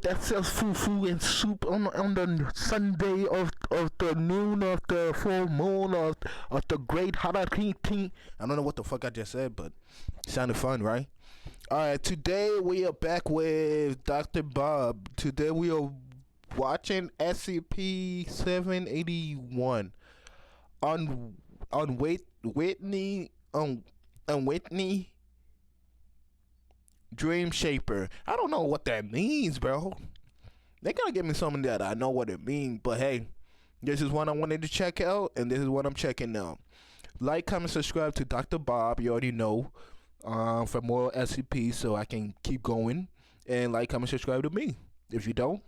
that sells fufu and soup on the Sunday of the noon of the full moon of the great Harakiti. I don't know what the fuck I just said, but it sounded fun, right? Alright, today we are back with Dr. Bob. Today we are watching SCP-781 on Whitney Dream Shaper. I don't know what that means, bro. They gotta give me something that I know what it means. But hey, this is what I wanted to check out, and this is what I'm checking now. Like, comment, subscribe to Dr. Bob. You already know. For more SCP, so I can keep going. And like, comment, subscribe to me. If you don't,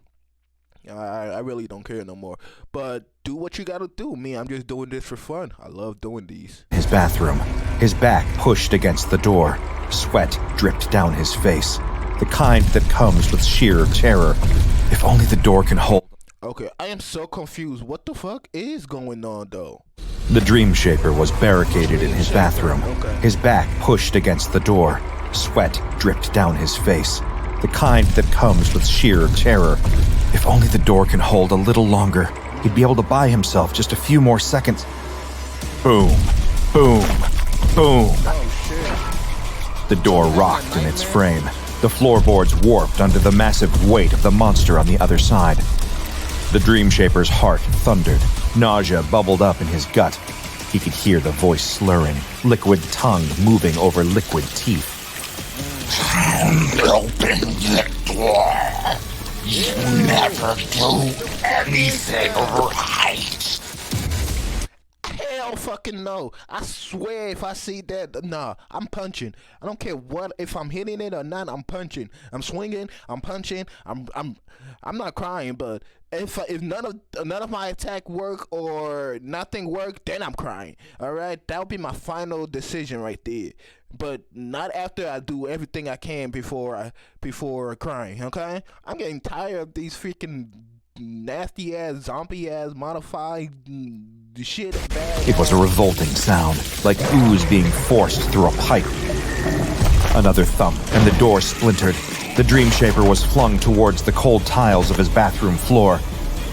I really don't care no more. But do what you gotta do. Me, I'm just doing this for fun. I love doing these. His bathroom, his back pushed against the door. Sweat dripped down his face. The kind that comes with sheer terror. If only the door can hold. Okay, I am so confused. What the fuck is going on, though? The Dream Shaper was barricaded in his bathroom. His back pushed against the door. Sweat dripped down his face. The kind that comes with sheer terror. If only the door can hold a little longer, he'd be able to buy himself just a few more seconds. Boom, boom, boom. The door rocked in its frame. The floorboards warped under the massive weight of the monster on the other side. The Dream Shaper's heart thundered. Nausea bubbled up in his gut. He could hear the voice slurring, liquid tongue moving over liquid teeth. Open the door. You never do anything right. Hell fucking no. I swear if I see that, nah, I'm punching. I don't care what, if I'm hitting it or not, I'm punching. I'm swinging, I'm punching, I'm not crying, but if none of my attack work or nothing work, then I'm crying. Alright? That would be my final decision right there. But not after I do everything I can before crying, okay? I'm getting tired of these freaking nasty ass, zombie ass, modified shit. It was a revolting sound, like ooze being forced through a pipe. Another thump, and the door splintered. The Dream Shaper was flung towards the cold tiles of his bathroom floor.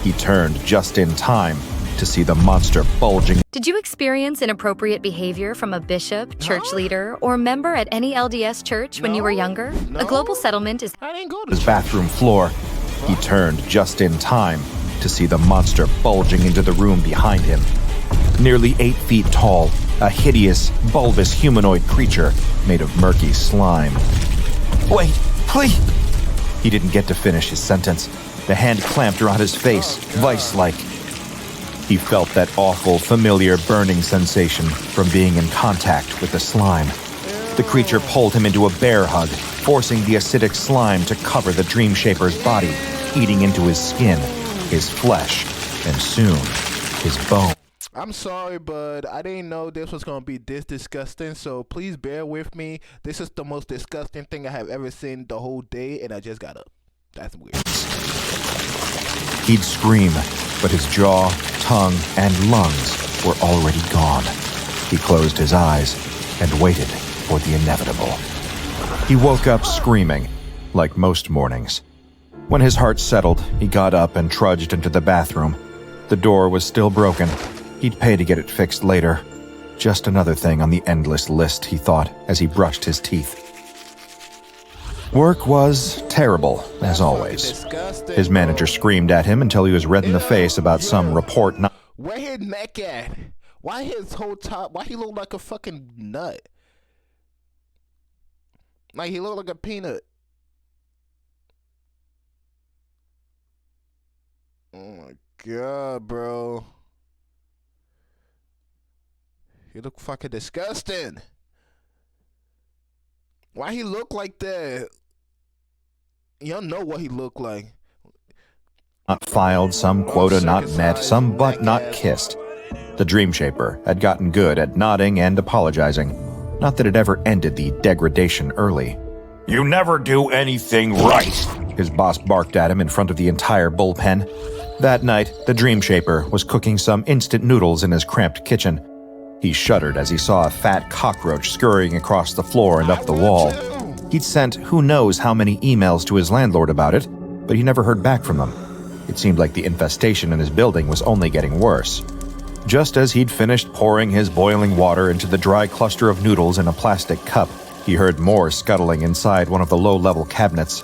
He turned just in time to see the monster bulging. Did you experience inappropriate behavior from a bishop, church leader, or member at any LDS church when you were younger? A global settlement is... I didn't go to his bathroom floor. He turned just in time to see the monster bulging into the room behind him. Nearly 8 feet tall, a hideous, bulbous humanoid creature made of murky slime. Wait, please! He didn't get to finish his sentence. The hand clamped around his face, vice-like. He felt that awful, familiar burning sensation from being in contact with the slime. The creature pulled him into a bear hug, forcing the acidic slime to cover the Dream Shaper's body, eating into his skin, his flesh, and soon, his bone. I'm sorry, but I didn't know this was going to be this disgusting, so please bear with me. This is the most disgusting thing I have ever seen the whole day, and I just got up. That's weird. He'd scream, but his jaw, tongue, and lungs were already gone. He closed his eyes and waited for the inevitable. He woke up screaming, like most mornings. When his heart settled, he got up and trudged into the bathroom. The door was still broken. He'd pay to get it fixed later. Just another thing on the endless list, he thought, as he brushed his teeth. Work was terrible, as always. His manager screamed at him until he was red in the face about some report not... Where his neck at? Why his whole top? Why he look like a fucking nut? Like he look like a peanut. Oh my god, bro. He look fucking disgusting. Why he look like that? Y'all know what he look like. Not filed, some quota not met, some butt not kissed. The Dream Shaper had gotten good at nodding and apologizing. Not that it ever ended the degradation early. You never do anything right. His boss barked at him in front of the entire bullpen. That night, the Dream Shaper was cooking some instant noodles in his cramped kitchen. He shuddered as he saw a fat cockroach scurrying across the floor and up the wall. He'd sent who knows how many emails to his landlord about it, but he never heard back from them. It seemed like the infestation in his building was only getting worse. Just as he'd finished pouring his boiling water into the dry cluster of noodles in a plastic cup, he heard more scuttling inside one of the low-level cabinets.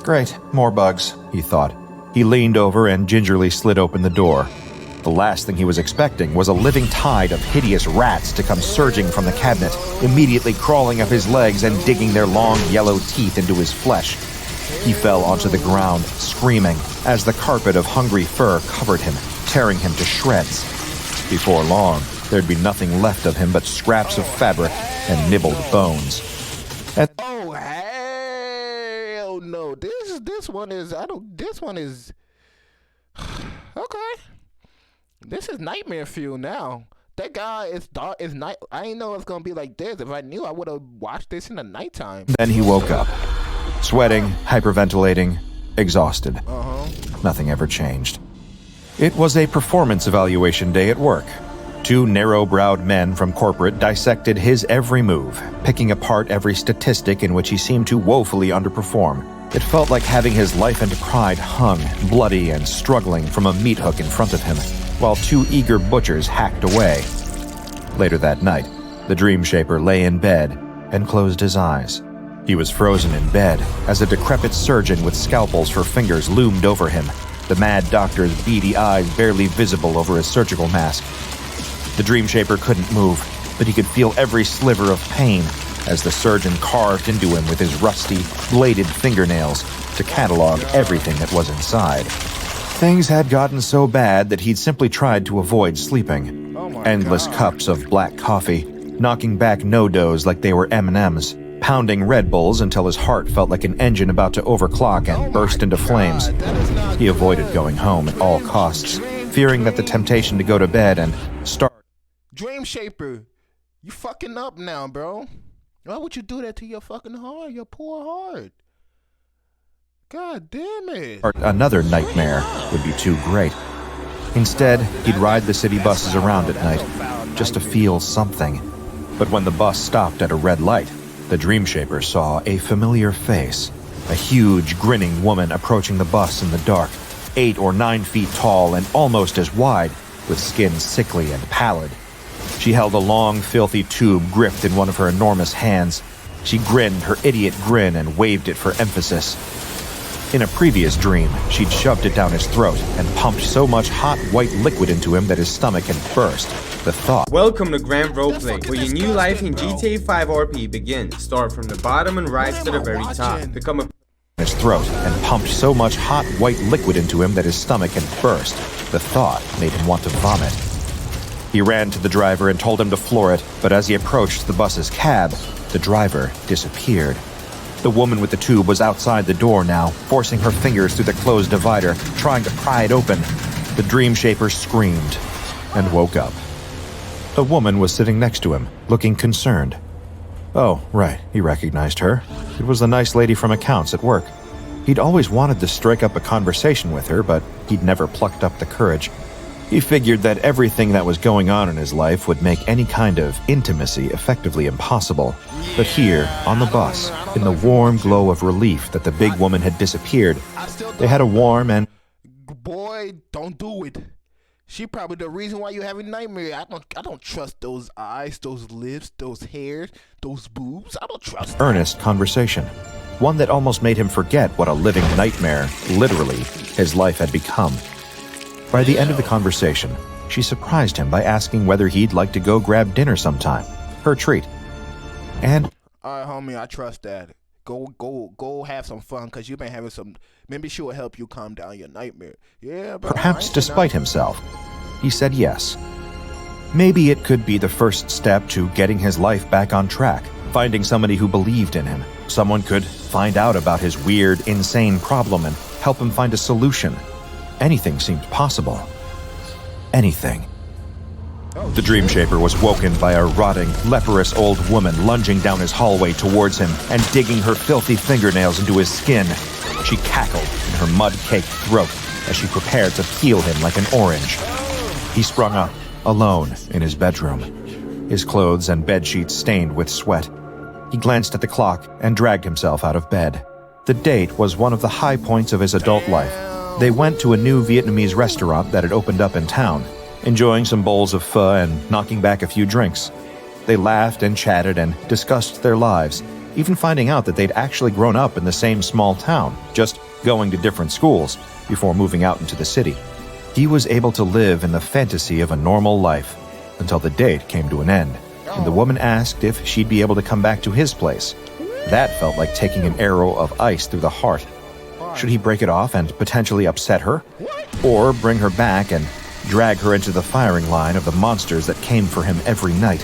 Great, more bugs, he thought. He leaned over and gingerly slid open the door. The last thing he was expecting was a living tide of hideous rats to come surging from the cabinet, immediately crawling up his legs and digging their long yellow teeth into his flesh. He fell onto the ground, screaming, as the carpet of hungry fur covered him, tearing him to shreds. Before long, there'd be nothing left of him but scraps of fabric and nibbled bones. Oh hell no! This one is okay. This is nightmare fuel now. That guy is dark. Is night. I didn't know it's gonna be like this. If I knew, I would have watched this in the nighttime. Then he woke up, sweating, hyperventilating, exhausted. Nothing ever changed. It was a performance evaluation day at work. Two narrow-browed men from corporate dissected his every move, picking apart every statistic in which he seemed to woefully underperform. It felt like having his life and pride hung, bloody and struggling from a meat hook in front of him, while two eager butchers hacked away. Later that night, the Dream Shaper lay in bed and closed his eyes. He was frozen in bed as a decrepit surgeon with scalpels for fingers loomed over him, the mad doctor's beady eyes barely visible over his surgical mask. The Dream Shaper couldn't move, but he could feel every sliver of pain as the surgeon carved into him with his rusty, bladed fingernails to catalog everything that was inside. Things had gotten so bad that he'd simply tried to avoid sleeping. Endless cups of black coffee, knocking back no-dos like they were M&Ms, pounding Red Bulls until his heart felt like an engine about to overclock and burst into flames. He avoided going home at all costs, fearing that the temptation to go to bed and start... Dream Shaper, you fucking up now, bro. Why would you do that to your fucking heart, your poor heart? God damn it. Another nightmare would be too great. Instead, he'd ride the city buses around at night, just to feel something. But when the bus stopped at a red light, the Dream Shaper saw a familiar face. A huge, grinning woman approaching the bus in the dark, 8 or 9 feet tall and almost as wide, with skin sickly and pallid. She held a long, filthy tube gripped in one of her enormous hands. She grinned her idiot grin and waved it for emphasis. In a previous dream, she'd shoved it down his throat and pumped so much hot white liquid into him that his stomach had burst. The thought... Welcome to Grand Roleplay, where your new life in GTA 5 RP begins. Start from the bottom and rise to the very top. Become a... his throat and pumped so much hot white liquid into him that his stomach had burst. The thought made him want to vomit. He ran to the driver and told him to floor it, but as he approached the bus's cab, the driver disappeared. The woman with the tube was outside the door now, forcing her fingers through the closed divider, trying to pry it open. The Dream Shaper screamed and woke up. A woman was sitting next to him, looking concerned. Oh, right, he recognized her. It was the nice lady from accounts at work. He'd always wanted to strike up a conversation with her, but he'd never plucked up the courage. He figured that everything that was going on in his life would make any kind of intimacy effectively impossible. But here, on the bus, in the warm glow of relief that the big woman had disappeared, they had a warm and... Boy, don't do it. She probably the reason why you're having nightmares. I don't trust those eyes, those lips, those hairs, those boobs. I don't trust them. Earnest conversation. One that almost made him forget what a living nightmare, literally, his life had become. By the end of the conversation, she surprised him by asking whether he'd like to go grab dinner sometime. Her treat. And... Alright, homie, I trust that. Go have some fun, because you've been having some... Maybe she will help you calm down your nightmare. Yeah, but... Perhaps despite himself, he said yes. Maybe it could be the first step to getting his life back on track, finding somebody who believed in him. Someone could find out about his weird, insane problem and help him find a solution. Anything seemed possible. Anything. The Dream Shaper was woken by a rotting, leprous old woman lunging down his hallway towards him and digging her filthy fingernails into his skin. She cackled in her mud-caked throat as she prepared to peel him like an orange. He sprung up, alone, in his bedroom, his clothes and bedsheets stained with sweat. He glanced at the clock and dragged himself out of bed. The date was one of the high points of his adult life. They went to a new Vietnamese restaurant that had opened up in town, enjoying some bowls of pho and knocking back a few drinks. They laughed and chatted and discussed their lives, even finding out that they'd actually grown up in the same small town, just going to different schools before moving out into the city. He was able to live in the fantasy of a normal life until the date came to an end, and the woman asked if she'd be able to come back to his place. That felt like taking an arrow of ice through the heart. Should he break it off and potentially upset her? Or bring her back and drag her into the firing line of the monsters that came for him every night?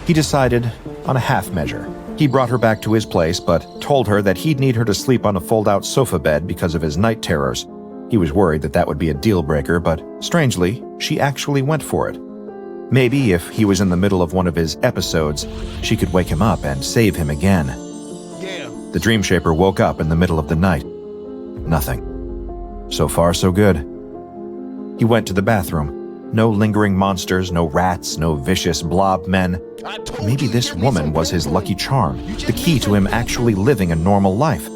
He decided on a half measure. He brought her back to his place, but told her that he'd need her to sleep on a fold-out sofa bed because of his night terrors. He was worried that would be a deal-breaker, but strangely, she actually went for it. Maybe if he was in the middle of one of his episodes, she could wake him up and save him again. The Dream Shaper woke up in the middle of the night. Nothing. So far, so good. He went to the bathroom. No lingering monsters, no rats, no vicious blob men. Maybe this woman was his lucky charm, the key to him actually living a normal life.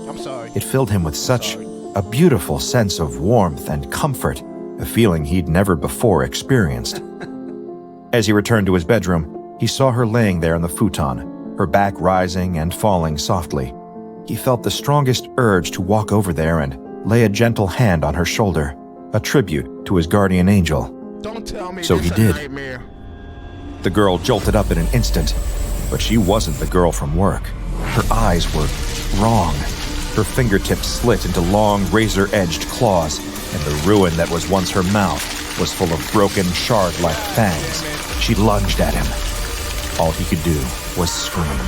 It filled him with such a beautiful sense of warmth and comfort, a feeling he'd never before experienced. As he returned to his bedroom, he saw her laying there on the futon, her back rising and falling softly. He felt the strongest urge to walk over there and lay a gentle hand on her shoulder, a tribute to his guardian angel. Don't tell me so he did. Nightmare. The girl jolted up in an instant, but she wasn't the girl from work. Her eyes were wrong. Her fingertips slit into long, razor-edged claws, and the ruin that was once her mouth was full of broken, shard-like fangs. She lunged at him. All he could do was scream.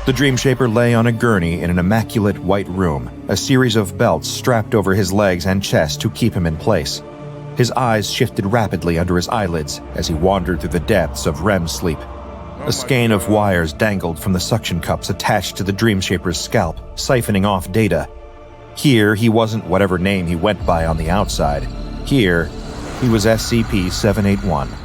The Dream Shaper lay on a gurney in an immaculate white room, a series of belts strapped over his legs and chest to keep him in place. His eyes shifted rapidly under his eyelids as he wandered through the depths of REM sleep. A skein of wires dangled from the suction cups attached to the Dream Shaper's scalp, siphoning off data. Here, he wasn't whatever name he went by on the outside. Here, he was SCP-781.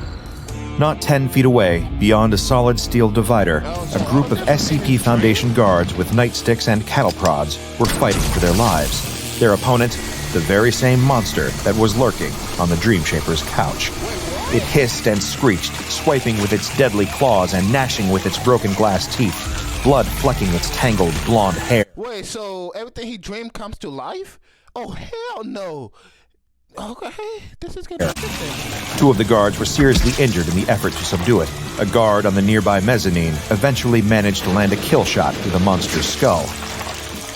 Not 10 feet away, beyond a solid steel divider, a group of SCP Foundation guards with nightsticks and cattle prods were fighting for their lives. Their opponent, the very same monster that was lurking on the Dream Shaper's couch. It hissed and screeched, swiping with its deadly claws and gnashing with its broken glass teeth, blood flecking its tangled blonde hair. Wait, so everything he dreamed comes to life? Oh, hell no. Okay, this is getting interesting. Two of the guards were seriously injured in the effort to subdue it. A guard on the nearby mezzanine eventually managed to land a kill shot through the monster's skull.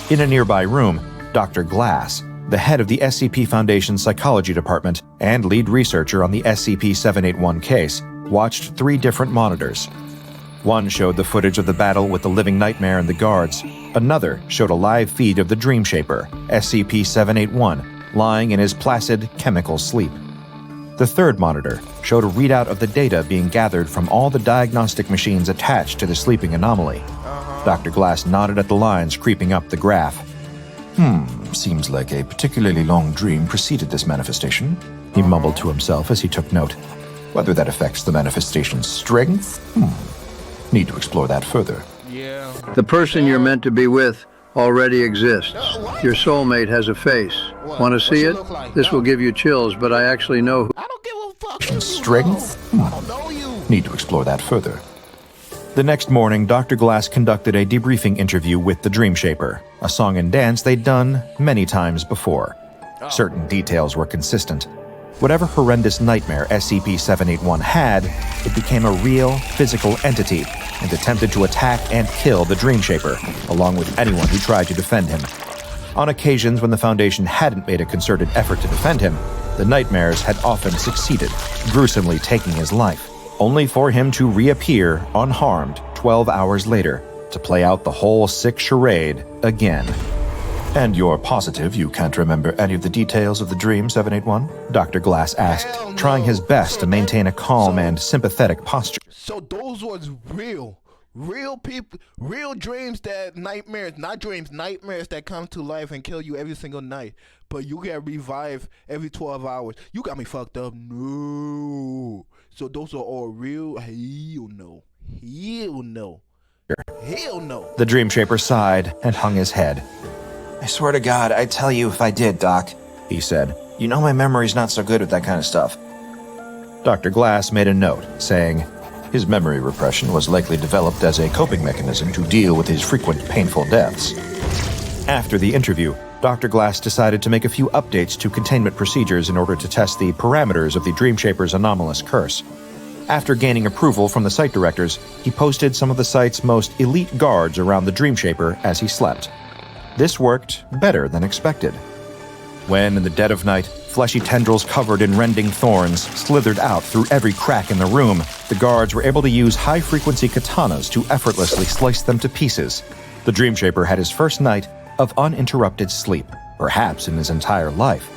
In a nearby room, Dr. Glass, the head of the SCP Foundation Psychology Department and lead researcher on the SCP-781 case, watched 3 different monitors. One showed the footage of the battle with the living nightmare and the guards. Another showed a live feed of the Dream Shaper, SCP-781, lying in his placid, chemical sleep. The third monitor showed a readout of the data being gathered from all the diagnostic machines attached to the sleeping anomaly. Dr. Glass nodded at the lines creeping up the graph. Seems like a particularly long dream preceded this manifestation, he mumbled to himself as he took note. Whether that affects the manifestation's strength? Need to explore that further. Yeah. The person you're meant to be with already exists. Your soulmate has a face. Want to see it? This will give you chills, but I actually know who. I don't give a fuck. Who you Strength? know. I don't know you. Need to explore that further. The next morning, Dr. Glass conducted a debriefing interview with the Dream Shaper, a song and dance they'd done many times before. Certain details were consistent. Whatever horrendous nightmare SCP-781 had, it became a real, physical entity and attempted to attack and kill the Dream Shaper, along with anyone who tried to defend him. On occasions when the Foundation hadn't made a concerted effort to defend him, the nightmares had often succeeded, gruesomely taking his life, only for him to reappear unharmed 12 hours later to play out the whole sick charade again. And you're positive you can't remember any of the details of the dream, 781? Dr. Glass asked, Hell no. trying his best to maintain a calm and sympathetic posture. So those was real people, real dreams that nightmares, not dreams, nightmares that come to life and kill you every single night. But you get revived every 12 hours. You got me fucked up. No. So those are all real? Hell no. Hell no. Hell no. The Dream Shaper sighed and hung his head. I swear to God, I'd tell you if I did, Doc, he said. You know my memory's not so good with that kind of stuff. Dr. Glass made a note, saying, his memory repression was likely developed as a coping mechanism to deal with his frequent painful deaths. After the interview, Dr. Glass decided to make a few updates to containment procedures in order to test the parameters of the Dream Shaper's anomalous curse. After gaining approval from the site directors, he posted some of the site's most elite guards around the Dream Shaper as he slept. This worked better than expected. When, in the dead of night, fleshy tendrils covered in rending thorns slithered out through every crack in the room, the guards were able to use high-frequency katanas to effortlessly slice them to pieces. The Dream Shaper had his first night of uninterrupted sleep, perhaps in his entire life.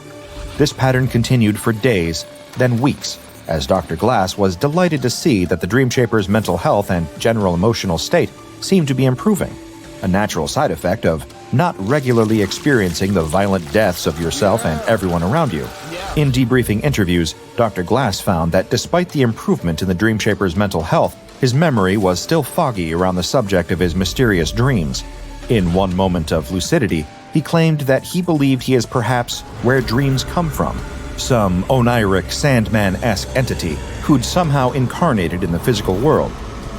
This pattern continued for days, then weeks, as Dr. Glass was delighted to see that the Dream Shaper's mental health and general emotional state seemed to be improving, a natural side effect of not regularly experiencing the violent deaths of yourself and everyone around you. In debriefing interviews, Dr. Glass found that despite the improvement in the Dream Shaper's mental health, his memory was still foggy around the subject of his mysterious dreams. In one moment of lucidity, he claimed that he believed he is perhaps where dreams come from, some oniric Sandman-esque entity who'd somehow incarnated in the physical world.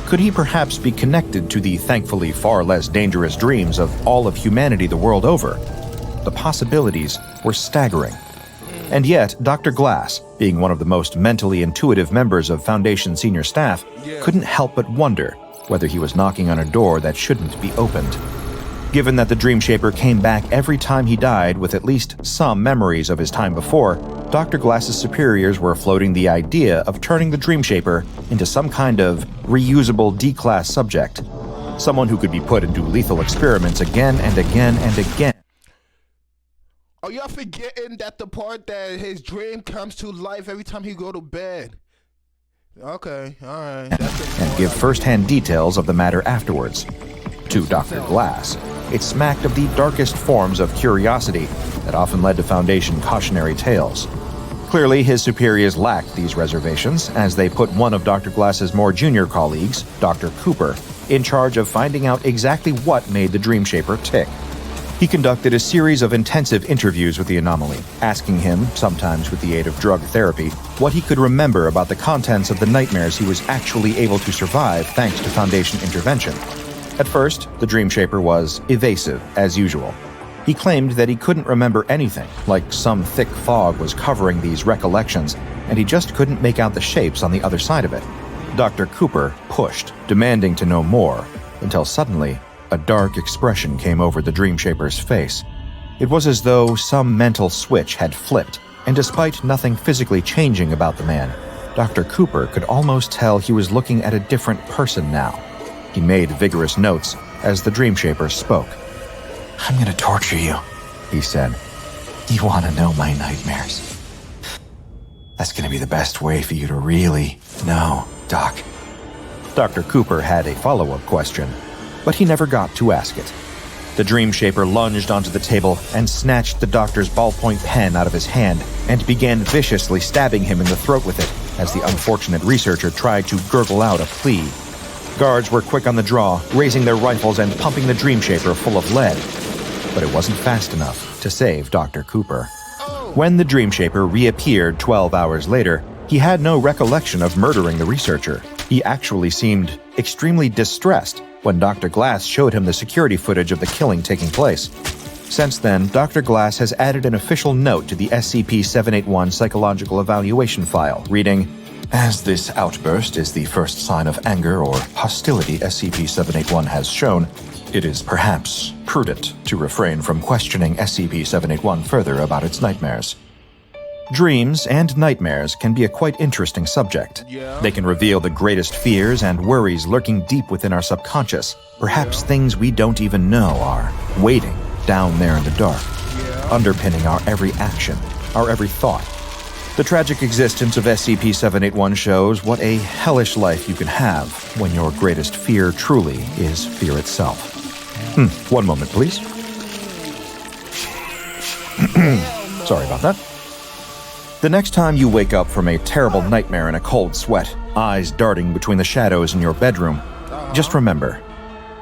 Could he perhaps be connected to the thankfully far less dangerous dreams of all of humanity the world over? The possibilities were staggering. And yet, Dr. Glass, being one of the most mentally intuitive members of Foundation senior staff, couldn't help but wonder whether he was knocking on a door that shouldn't be opened. Given that the Dream Shaper came back every time he died with at least some memories of his time before, Dr. Glass's superiors were floating the idea of turning the Dream Shaper into some kind of reusable D-class subject. Someone who could be put into lethal experiments again and again and again. Are y'all forgetting that the part that his dream comes to life every time he go to bed? Okay, alright. And give first-hand details of the matter afterwards. To Dr. Glass, it smacked of the darkest forms of curiosity that often led to Foundation cautionary tales. Clearly, his superiors lacked these reservations, as they put one of Dr. Glass's more junior colleagues, Dr. Cooper, in charge of finding out exactly what made the Dream Shaper tick. He conducted a series of intensive interviews with the anomaly, asking him, sometimes with the aid of drug therapy, what he could remember about the contents of the nightmares he was actually able to survive thanks to Foundation intervention. At first, the Dream Shaper was evasive, as usual. He claimed that he couldn't remember anything, like some thick fog was covering these recollections, and he just couldn't make out the shapes on the other side of it. Dr. Cooper pushed, demanding to know more, until suddenly, a dark expression came over the Dream Shaper's face. It was as though some mental switch had flipped, and despite nothing physically changing about the man, Dr. Cooper could almost tell he was looking at a different person now. He made vigorous notes as the Dream Shaper spoke. I'm gonna torture you, he said. You want to know my nightmares? That's gonna be the best way for you to really know, Doc. Dr. Cooper had a follow-up question, but he never got to ask it. The Dream Shaper lunged onto the table and snatched the doctor's ballpoint pen out of his hand and began viciously stabbing him in the throat with it as the unfortunate researcher tried to gurgle out a plea. Guards were quick on the draw, raising their rifles and pumping the Dream Shaper full of lead. But it wasn't fast enough to save Dr. Cooper. When the Dream Shaper reappeared 12 hours later, he had no recollection of murdering the researcher. He actually seemed extremely distressed when Dr. Glass showed him the security footage of the killing taking place. Since then, Dr. Glass has added an official note to the SCP-781 psychological evaluation file, reading, As this outburst is the first sign of anger or hostility SCP-781 has shown, it is perhaps prudent to refrain from questioning SCP-781 further about its nightmares. Dreams and nightmares can be a quite interesting subject. They can reveal the greatest fears and worries lurking deep within our subconscious, perhaps things we don't even know are waiting down there in the dark, underpinning our every action, our every thought. The tragic existence of SCP-781 shows what a hellish life you can have when your greatest fear truly is fear itself. One moment, please. Sorry about that. The next time you wake up from a terrible nightmare in a cold sweat, eyes darting between the shadows in your bedroom, just remember,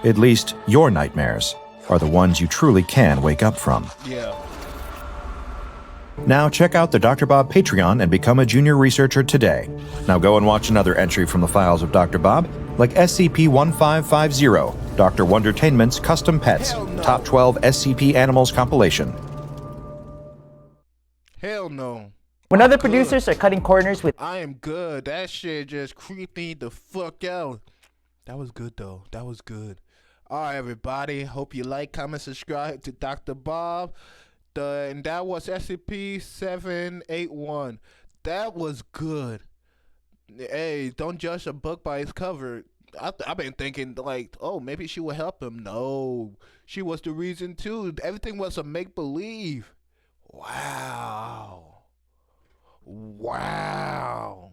At least your nightmares are the ones you truly can wake up from. Yeah. Now check out the Dr. Bob Patreon and become a junior researcher today. Now go and watch another entry from the files of Dr. Bob, like SCP-1550, Dr. Wondertainment's Custom Pets, No. Top 12 SCP Animals compilation. Hell no. When other producers are cutting corners with I am good. That shit just creeped me the fuck out. That was good though. That was good. Alright, everybody. Hope you like, comment, subscribe to Dr. Bob. And that was SCP-781. That was good. Hey, don't judge a book by its cover. I've been thinking like, oh, maybe she would help him. No, she was the reason too. Everything was a make-believe. Wow. Wow.